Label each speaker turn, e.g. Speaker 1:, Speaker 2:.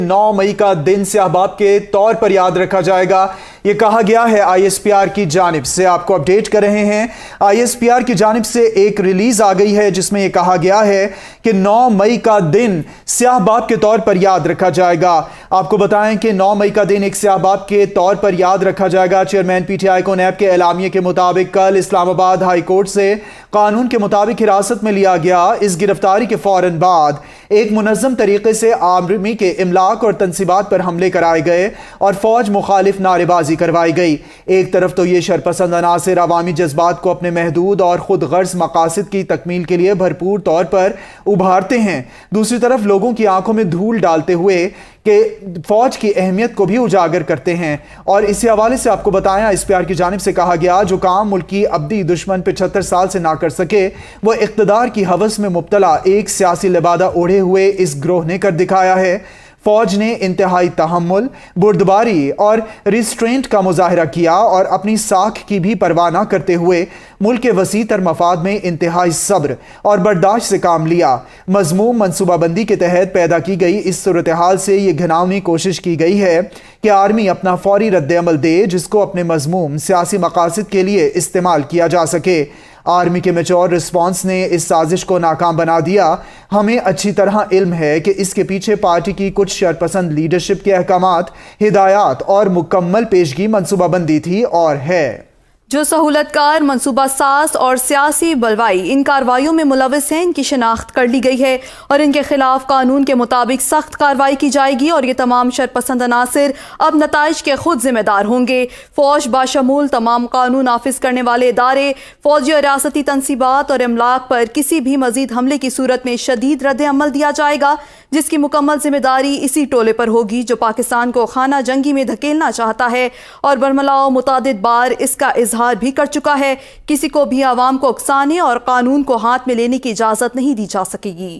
Speaker 1: 9 मई का दिन स्याहबाब के तौर पर याद रखा जाएगा, ये कहा गया है ISPR की जानिब से। आपको अपडेट कर रहे हैं, ISPR की जानिब से एक रिलीज आ गई है जिसमें यह कहा गया है कि 9 मई का दिन स्याहबाब के तौर पर याद रखा जाएगा। आपको बताएं कि 9 मई का दिन एक स्याहबाब के तौर पर याद रखा जाएगा। चेयरमैन PTI को नैब के एलामिये के मुताबिक कल इस्लामाबाद हाई कोर्ट से कानून के मुताबिक हिरासत में लिया गया। इस गिरफ्तारी के फौरन बाद एक मुनज़्ज़म तरीके से आर्मी के इमलाक और तनसीबात पर हमले कराए गए और फौज मुखालिफ नारेबाजी करवाई गई। एक तरफ तो ये शरपसंद अनासिर अवामी जज्बात को अपने महदूद और खुद गर्ज मकासद की तकमील के लिए भरपूर तौर पर उभारते हैं, दूसरी तरफ लोगों की आंखों में धूल डालते हुए कि फौज की अहमियत को भी उजागर करते हैं। और इसी हवाले से आपको बताया, ISPR की जानिब से कहा गया, जो काम मुल्क की अब्दी दुश्मन 75 साल से ना कर सके वो इक़्तिदार की हवस में मुब्तला एक सियासी लिबादा ओढ़े हुए इस ग्रोह ने कर दिखाया है। फौज ने इंतहाई तहम्मुल, बुर्दबारी और रिस्ट्रेंट का मुजाहरा किया और अपनी साख की भी परवाह न करते हुए मुल्क के वसी तर मफाद में इंतहाई सब्र और बर्दाश्त से काम लिया। मज़मूम मनसूबाबंदी के तहत पैदा की गई इस सूरत हाल से ये घिनौनी कोशिश की गई है कि आर्मी अपना फौरी रद्द अमल दे जिसको अपने मज़मूम सियासी मकासद के लिए इस्तेमाल किया जा सके। आर्मी के मैच्योर रिस्पांस ने इस साजिश को नाकाम बना दिया। हमें अच्छी तरह इल्म है कि इसके पीछे पार्टी की कुछ शरपसंद लीडरशिप के अहकामात, हिदायत और मुकम्मल पेशगी मनसूबाबंदी थी और है।
Speaker 2: जो सहूलतकार, मनसूबा साज और सियासी बलवाई इन कार्रवाइयों में मुलविस हैं, इनकी शनाख्त कर ली गई है और इनके खिलाफ कानून के मुताबिक सख्त कार्रवाई की जाएगी और ये तमाम शरपसंद अनासिर अब नताइज के खुद जिम्मेदार होंगे। फौज बाशमूल तमाम कानून नाफिज करने वाले इदारे फौजी और रियासती तनसीबात और इमलाक पर किसी भी मजीद हमले की सूरत में शदीद रद्द अमल दिया जाएगा, जिसकी मुकम्मल जिम्मेदारी इसी टोले पर होगी जो पाकिस्तान को खाना जंगी में धकेलना चाहता है और बरमलाओ मुतादिद बार इसका इजहार भी कर चुका है। किसी को भी आवाम को उकसाने और कानून को हाथ में लेने की इजाजत नहीं दी जा सकेगी।